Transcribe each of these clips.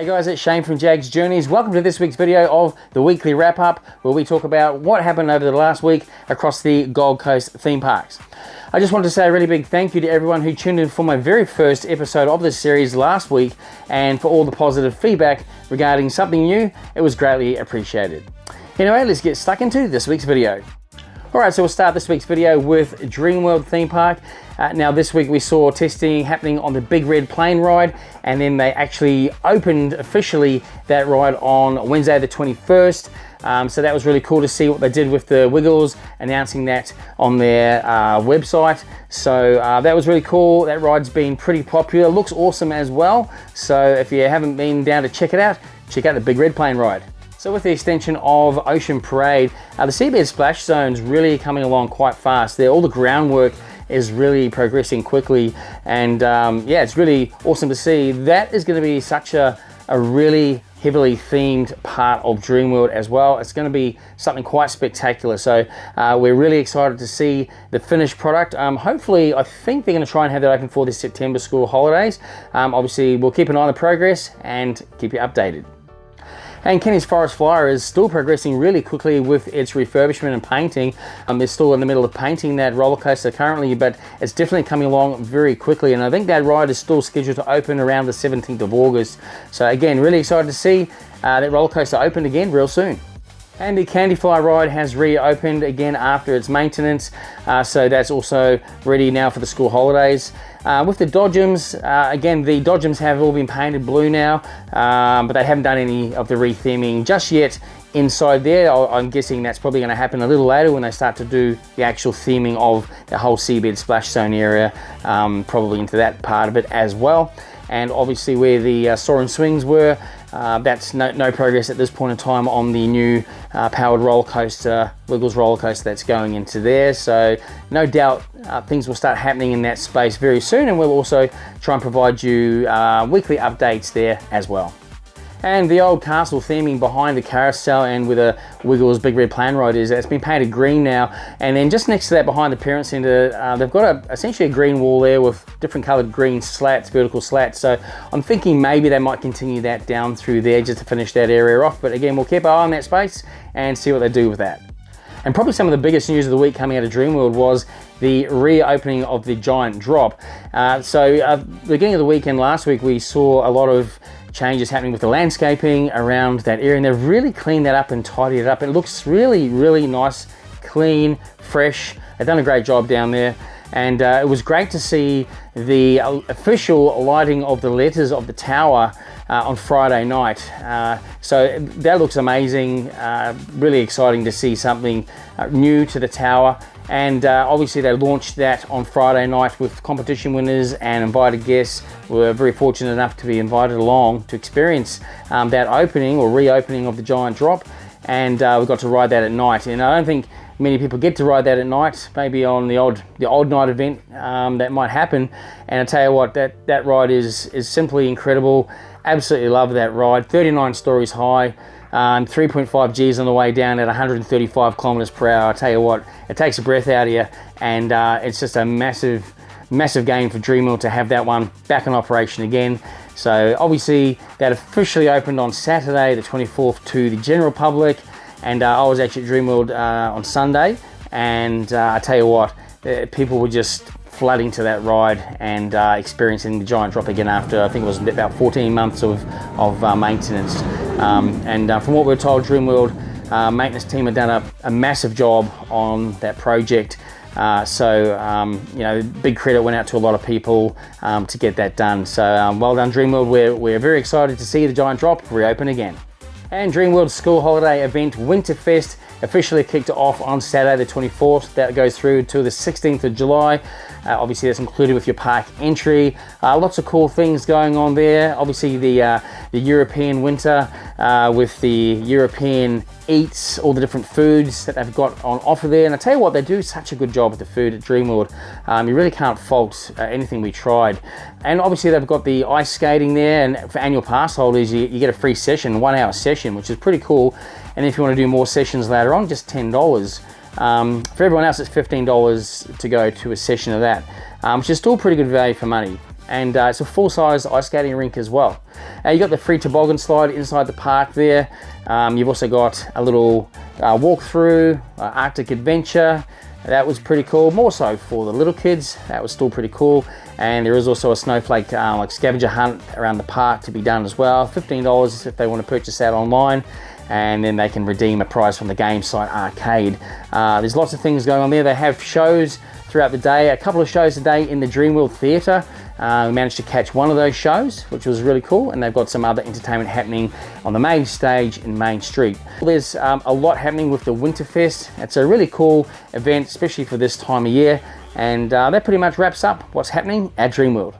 Hey guys, it's Shane from Jaggs Journeys. Welcome to this week's video of the weekly wrap-up, where we talk about what happened over the last week across the Gold Coast theme parks. I just wanted to say a really big thank you to everyone who tuned in for my very first episode of this series last week, and for all the positive feedback regarding something new. It was greatly appreciated. Anyway, let's get stuck into this week's video. Alright, so we'll start this week's video with Dreamworld theme park. Now this week we saw testing happening on the Big Red Plane ride, and then they actually opened officially that ride on Wednesday the 21st. So that was really cool to see what they did with the Wiggles, announcing that on their website. So that was really cool. That ride's been pretty popular, looks awesome as well. So if you haven't been down to check it out, check out the Big Red Plane ride. So with the extension of Ocean Parade, the Seabed splash zone's really coming along quite fast. All the groundwork is really progressing quickly, and yeah, it's really awesome to see. That is going to be such a really heavily themed part of Dreamworld as well. It's going to be something quite spectacular. So we're really excited to see the finished product. Hopefully, I think they're going to try and have that open for the September school holidays. Obviously, we'll keep an eye on the progress and keep you updated. And Kenny's Forest Flyer is still progressing really quickly with its refurbishment and painting. They're still in the middle of painting that roller coaster currently, but it's definitely coming along very quickly. And I think that ride is still scheduled to open around the 17th of August. So again, really excited to see that roller coaster open again real soon. And the Candyfly ride has reopened again after its maintenance, so that's also ready now for the school holidays. With the Dodgems, again, the Dodgems have all been painted blue now, but they haven't done any of the re-theming just yet inside there. I'm guessing that's probably going to happen a little later when they start to do the actual theming of the whole Seabed splash zone area, probably into that part of it as well. And obviously where the Soaring Swings were, that's no progress at this point in time on the new powered roller coaster, Wiggles roller coaster that's going into there. So no doubt things will start happening in that space very soon, and we'll also try and provide you weekly updates there as well. And the old castle theming behind the carousel and with a Wiggles Big Red Plane ride it's been painted green now. And then just next to that, behind the parent center, they've got essentially a green wall there with different colored green slats, vertical slats. So I'm thinking maybe they might continue that down through there just to finish that area off. But again, we'll keep our eye on that space and see what they do with that. And probably some of the biggest news of the week coming out of Dreamworld was the reopening of the Giant Drop. The beginning of the weekend last week, we saw a lot of changes happening with the landscaping around that area, and they've really cleaned that up and tidied it up. It looks really, really nice, clean, fresh. They've done a great job down there. And it was great to see the official lighting of the letters of the tower on Friday night. So that looks amazing. Really exciting to see something new to the tower. And obviously they launched that on Friday night with competition winners and invited guests. We were very fortunate enough to be invited along to experience that opening or reopening of the Giant Drop. And we got to ride that at night. And I don't think many people get to ride that at night, maybe on the old night event that might happen. And I tell you what, that ride is simply incredible. Absolutely love that ride. 39 stories high, 3.5 Gs on the way down at 135 kilometers per hour. I tell you what, it takes the breath out of you, and it's just a massive gain for Dreamworld to have that one back in operation again. So obviously that officially opened on Saturday the 24th to the general public. And I was actually at Dreamworld on Sunday, and I tell you what, people were just flooding to that ride and experiencing the Giant Drop again after, I think it was about 14 months of maintenance. From what we're told, Dreamworld maintenance team had done a massive job on that project. You know, big credit went out to a lot of people to get that done. So well done, Dreamworld. We're very excited to see the Giant Drop reopen again. And Dreamworld's school holiday event, Winterfest, officially kicked off on Saturday the 24th. That goes through until the 16th of July. Obviously that's included with your park entry. Lots of cool things going on there. Obviously the European winter with the European eats, all the different foods that they've got on offer there. And I tell you what, they do such a good job with the food at Dreamworld. You really can't fault anything we tried. And obviously they've got the ice skating there, and for annual pass holders you get a free session, 1 hour session, which is pretty cool. And if you want to do more sessions later on, just $10. For everyone else, it's $15 to go to a session of that, which is still pretty good value for money. and it's a full-size ice skating rink as well. You got the free toboggan slide inside the park there. You've also got a little walkthrough, Arctic adventure. That was pretty cool, more so for the little kids. That was still pretty cool. And there is also a snowflake like scavenger hunt around the park to be done as well. $15 if they want to purchase that online, and then they can redeem a prize from the game site arcade. There's lots of things going on there. They have shows throughout the day, a couple of shows a day in the Dreamworld Theatre. We managed to catch one of those shows, which was really cool, and they've got some other entertainment happening on the main stage in Main Street. There's a lot happening with the Winterfest. It's a really cool event, especially for this time of year, and that pretty much wraps up what's happening at Dreamworld.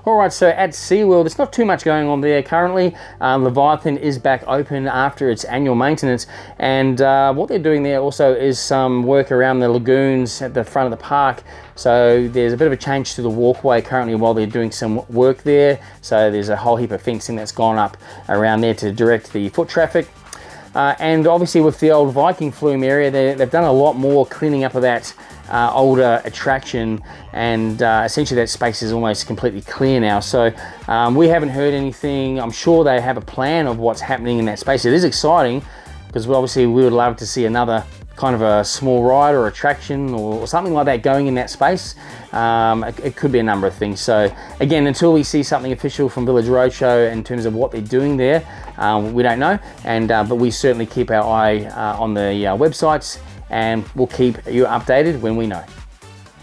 Alright, so at SeaWorld, there's not too much going on there currently. Leviathan is back open after its annual maintenance, and what they're doing there also is some work around the lagoons at the front of the park. So there's a bit of a change to the walkway currently while they're doing some work there. So there's a whole heap of fencing that's gone up around there to direct the foot traffic. And obviously with the old Viking Flume area, they've done a lot more cleaning up of that older attraction, and essentially that space is almost completely clear now. So we haven't heard anything. I'm sure they have a plan of what's happening in that space. It is exciting because obviously we would love to see another kind of a small ride or attraction or something like that going in that space. It could be a number of things. So again, until we see something official from Village Roadshow in terms of what they're doing there, we don't know. And but we certainly keep our eye on the websites, and we'll keep you updated when we know.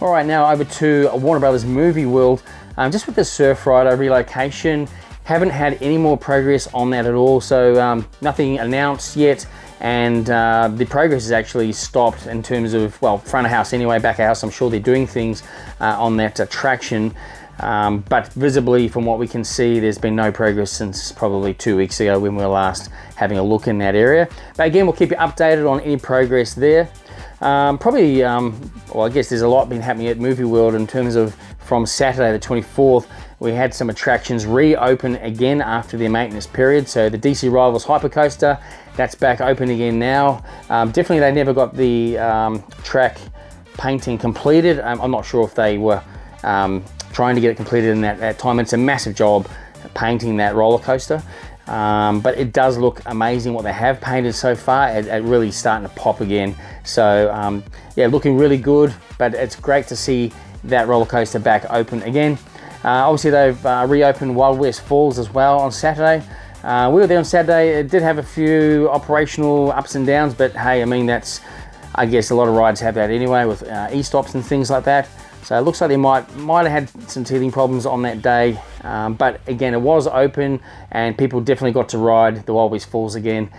All right, now over to Warner Brothers Movie World. Just with the Surf Rider relocation, haven't had any more progress on that at all. So nothing announced yet. And the progress is actually stopped in terms of, well, front of house anyway, back of house, I'm sure they're doing things on that attraction. But visibly from what we can see, there's been no progress since probably 2 weeks ago when we were last having a look in that area. But again, we'll keep you updated on any progress there. Well, I guess there's a lot been happening at Movie World in terms of from Saturday the 24th, we had some attractions reopen again after their maintenance period. So the DC Rivals Hypercoaster, that's back open again now. Definitely they never got the track painting completed. I'm not sure if they were trying to get it completed in that time. It's a massive job painting that roller coaster. But it does look amazing what they have painted so far. It really starting to pop again. So yeah, looking really good, but it's great to see that roller coaster back open again. Obviously they've reopened Wild West Falls as well on Saturday. We were there on Saturday. It did have a few operational ups and downs, but hey, I mean, that's, I guess a lot of rides have that anyway with e-stops and things like that. So it looks like they might have had some teething problems on that day, but again, it was open and people definitely got to ride the Wild West Falls again.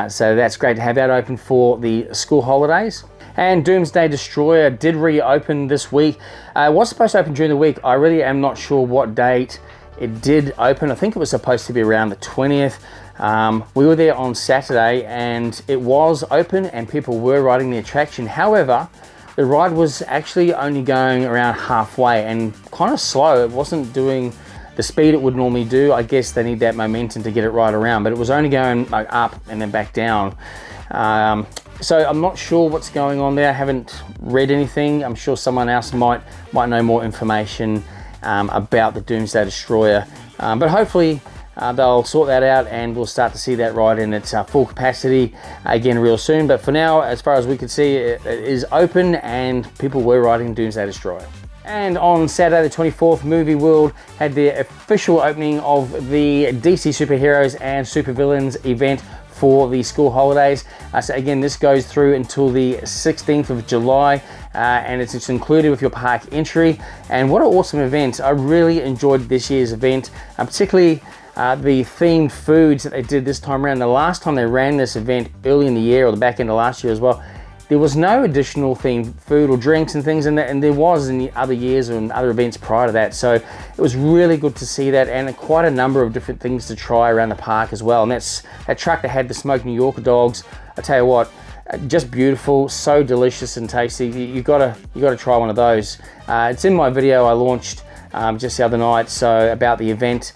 So that's great to have that open for the school holidays. And Doomsday Destroyer did reopen this week. It was supposed to open during the week. I really am not sure what date it did open. I think it was supposed to be around the 20th. We were there on Saturday and it was open and people were riding the attraction. However, the ride was actually only going around halfway and kind of slow. It wasn't doing the speed it would normally do. I guess they need that momentum to get it right around, but it was only going like up and then back down. So I'm not sure what's going on there. I haven't read anything. I'm sure someone else might know more information about the Doomsday Destroyer. But hopefully they'll sort that out and we'll start to see that ride in its full capacity again real soon. But for now, as far as we could see, it is open and people were riding Doomsday Destroyer. And on Saturday the 24th, Movie World had their official opening of the DC Superheroes and Supervillains event for the school holidays. So again, this goes through until the 16th of July and it's included with your park entry. And what an awesome event. I really enjoyed this year's event, particularly the themed foods that they did this time around. The last time they ran this event early in the year, or the back end of last year as well, there was no additional themed food or drinks and things, and there was in the other years and other events prior to that. So it was really good to see that, and quite a number of different things to try around the park as well. And that's that truck that had the smoked New Yorker dogs. I tell you what, just beautiful, so delicious and tasty. You gotta try one of those. It's in my video I launched just the other night, so about the event.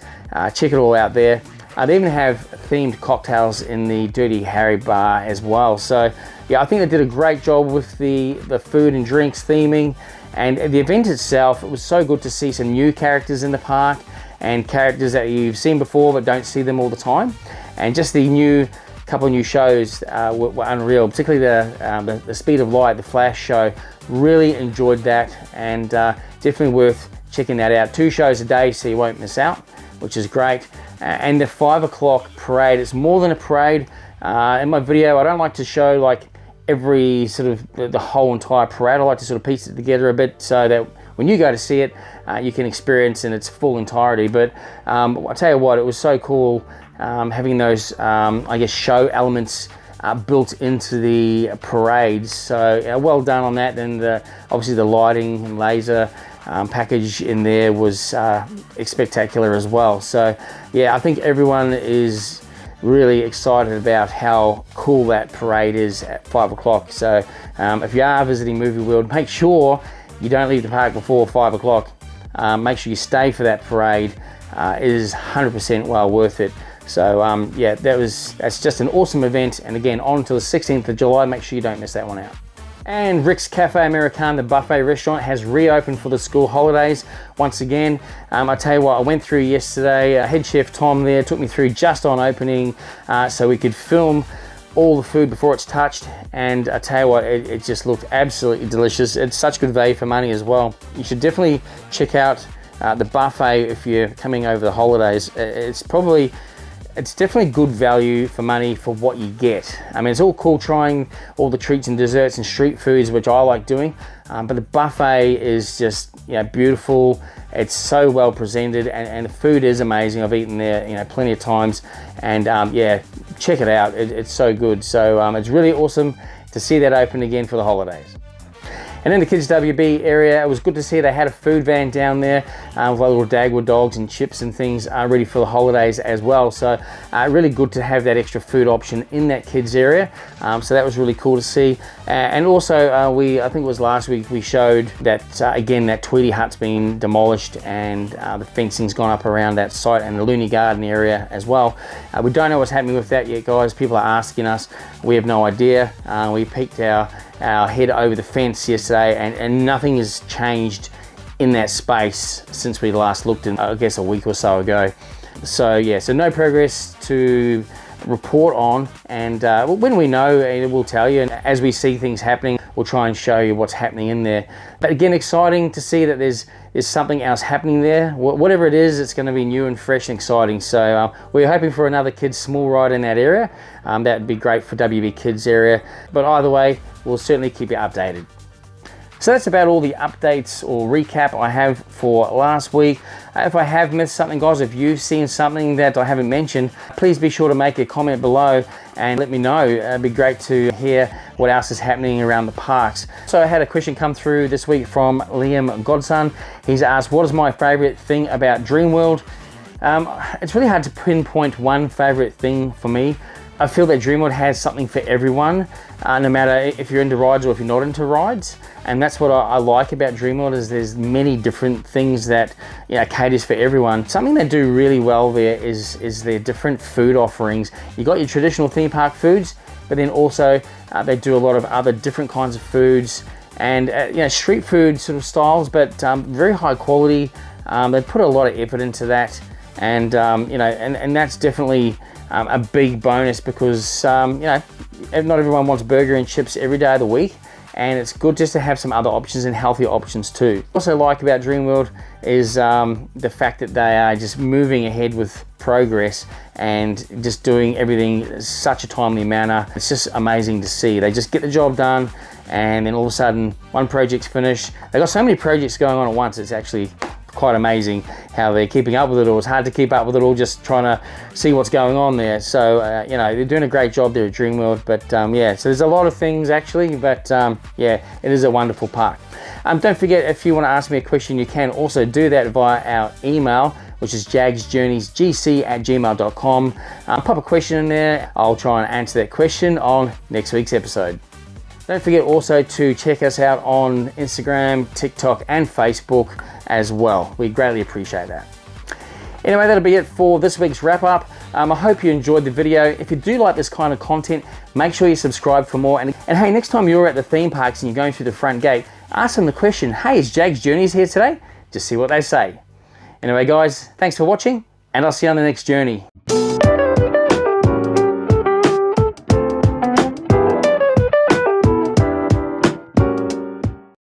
Check it all out there. They even have themed cocktails in the Dirty Harry bar as well. So yeah, I think they did a great job with the food and drinks theming, And the event itself, it was so good to see some new characters in the park and characters that you've seen before but don't see them all the time. And just the couple of new shows were unreal, particularly the Speed of Light, the Flash show. Really enjoyed that, and definitely worth checking that out. 2 shows a day, so you won't miss out, which is great. And the 5 o'clock parade, it's more than a parade. In my video, I don't like to show like every sort of the whole entire parade. I like to sort of piece it together a bit so that when you go to see it, you can experience in its full entirety. But I'll tell you what, it was so cool having those, I guess, show elements built into the parades. So well done on that. And obviously the lighting and laser package in there was spectacular as well. So yeah, I think everyone is really excited about how cool that parade is at 5 o'clock. So if you are visiting Movie World, make sure you don't leave the park before 5 o'clock. Make sure you stay for that parade. It is 100% well worth it. So yeah, that's just an awesome event. And again, on until the 16th of July, make sure you don't miss that one out. And Rick's Cafe American, the buffet restaurant, has reopened for the school holidays once again. I tell you what, I went through yesterday. Head chef Tom there took me through just on opening so we could film all the food before it's touched. And I tell you what, it just looked absolutely delicious. It's such good value for money as well. You should definitely check out the buffet if you're coming over the holidays. It's definitely good value for money for what you get. I mean, it's all cool trying all the treats and desserts and street foods, which I like doing, but the buffet is just, you know, beautiful. It's so well presented, and the food is amazing. I've eaten there, you know, plenty of times, and yeah, check it out. It's so good. So it's really awesome to see that open again for the holidays. And in the Kids WB area, it was good to see they had a food van down there with little Dagwood dogs and chips and things ready for the holidays as well. So really good to have that extra food option in that kids area. So that was really cool to see. And also, I think it was last week, we showed that, again, that Tweety Hut's been demolished and the fencing's gone up around that site and the Looney Garden area as well. We don't know what's happening with that yet, guys. People are asking us. We have no idea. We peeked our head over the fence yesterday, and nothing has changed in that space since we last looked in, I guess, a week or so ago. So yeah, so no progress to report on, and when we know, we'll tell you, and as we see things happening, we'll try and show you what's happening in there. But again, exciting to see that there's something else happening there. Whatever it is, it's going to be new and fresh and exciting. So we're hoping for another kids small ride in that area. That would be great for WB Kids area, but either way, we'll certainly keep you updated. So that's about all the updates or recap I have for last week. If I have missed something, guys, if you've seen something that I haven't mentioned, please be sure to make a comment below and let me know. It'd be great to hear what else is happening around the parks. So I had a question come through this week from Liam Godson. He's asked, what is my favorite thing about Dreamworld? It's really hard to pinpoint one favorite thing for me. I feel that Dreamworld has something for everyone, no matter if you're into rides or if you're not into rides. And that's what I like about Dreamworld, is there's many different things that, you know, caters for everyone. Something they do really well there is their different food offerings. You got your traditional theme park foods, but then also they do a lot of other different kinds of foods and you know, street food sort of styles, but very high quality. They put a lot of effort into that, and you know, and that's definitely a big bonus, because you know, not everyone wants burger and chips every day of the week, and it's good just to have some other options and healthier options too. What I also like about Dreamworld is the fact that they are just moving ahead with progress and just doing everything in such a timely manner. It's just amazing to see. They just get the job done, and then all of a sudden one project's finished. They've got so many projects going on at once, it's actually quite amazing how they're keeping up with it all. It's hard to keep up with it all, just trying to see what's going on there. So you know, they're doing a great job there at Dreamworld. But yeah, so there's a lot of things actually, but yeah, it is a wonderful park. Don't forget, if you want to ask me a question, you can also do that via our email, which is jaggsjourneysgc@gmail.com. Pop a question in there. I'll try and answer that question on next week's episode. Don't forget also to check us out on Instagram, TikTok, and Facebook as well. We greatly appreciate that. Anyway, that'll be it for this week's wrap up. I hope you enjoyed the video. If you do like this kind of content, make sure you subscribe for more. And hey, next time you're at the theme parks and you're going through the front gate, Ask them the question, hey, is Jaggs Journeys here today? Just see what they say. Anyway guys, thanks for watching, and I'll see you on the next journey.